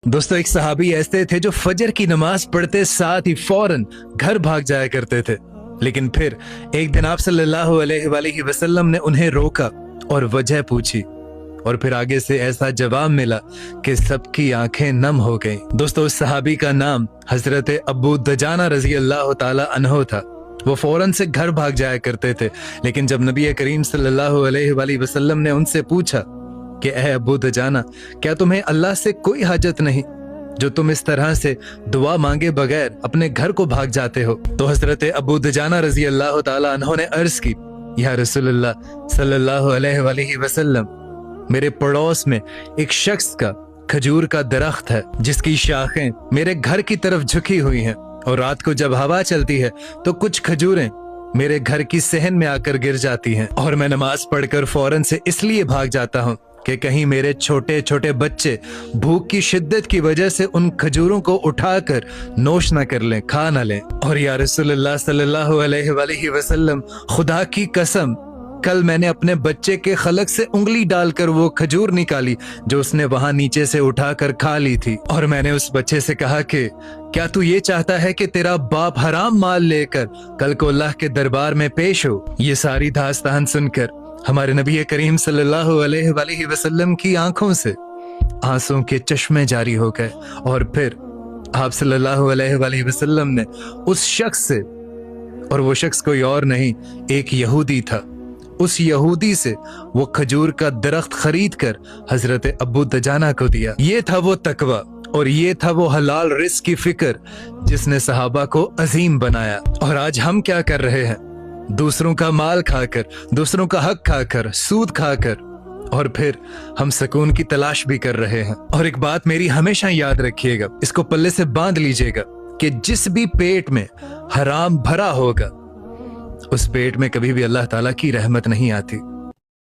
दोस्तों, एक सहाबी ऐसे थे जो फजर की नमाज पढ़ते साथ ही फौरन घर भाग जाया करते थे। लेकिन फिर एक दिन आप सल्लल्लाहु अलैहि वसल्लम ने उन्हें रोका और वजह पूछी, और फिर आगे से ऐसा जवाब मिला कि सबकी आंखें नम हो गईं। दोस्तों, उस सहाबी का नाम हजरत अबू दजाना रजी अल्लाह ताला अन्हो था। वो फौरन से घर भाग जाया करते थे। लेकिन जब नबी करीम सल्लल्लाहु अलैहि वसल्लम ने उनसे पूछा कि ऐ अबू दजाना, क्या तुम्हें अल्लाह से कोई हाजत नहीं जो तुम इस तरह से दुआ मांगे बगैर अपने घर को भाग जाते हो? तो हजरत अबू दजाना रजी अल्लाह ताला अन्हो ने अर्ज की, या रसूलुल्लाह सल्लल्लाहु अलैहि वसल्लम, मेरे पड़ोस में एक शख्स का खजूर का दरख्त है जिसकी शाखें मेरे घर की तरफ झुकी हुई हैं, और रात को जब हवा चलती है तो कुछ खजूरें मेरे घर की सहन में आकर गिर जाती हैं, और मैं नमाज पढ़कर फौरन से इसलिए भाग जाता हूँ कि कहीं मेरे छोटे छोटे बच्चे भूख की शिद्दत की वजह से उन खजूरों को उठाकर नोश न कर लें, खा न लें। और या रसूलुल्लाह सल्लल्लाहु अलैहि वसल्लम, खुदा की कसम, कल मैंने अपने बच्चे के खलक से उंगली डालकर वो खजूर निकाली जो उसने वहां नीचे से उठाकर खा ली थी, और मैंने उस बच्चे से कहा कि क्या तू ये चाहता है कि तेरा बाप हराम माल लेकर कल को अल्लाह के दरबार में पेश हो? ये सारी दास्तान सुनकर हमारे नबी करीम सल्लल्लाहु अलैहि वसल्लम की आंखों से आंसू के चश्मे जारी हो गए, और फिर आप सल्लल्लाहु अलैहि वसल्लम ने उस शख्स से, और वो शख्स कोई और नहीं, एक यहूदी था, उस यहूदी से वो खजूर का दरख्त खरीद कर हजरत अबू दजाना को दिया। ये था वो तकवा और ये था वो हलाल रिस्क की फिक्र जिसने सहाबा को अजीम बनाया। और आज हम क्या कर रहे हैं? दूसरों का माल खाकर, दूसरों का हक खाकर, सूद खाकर, और फिर हम सुकून की तलाश भी कर रहे हैं। और एक बात मेरी हमेशा याद रखिएगा, इसको पल्ले से बांध लीजिएगा, कि जिस भी पेट में हराम भरा होगा उस पेट में कभी भी अल्लाह ताला की रहमत नहीं आती।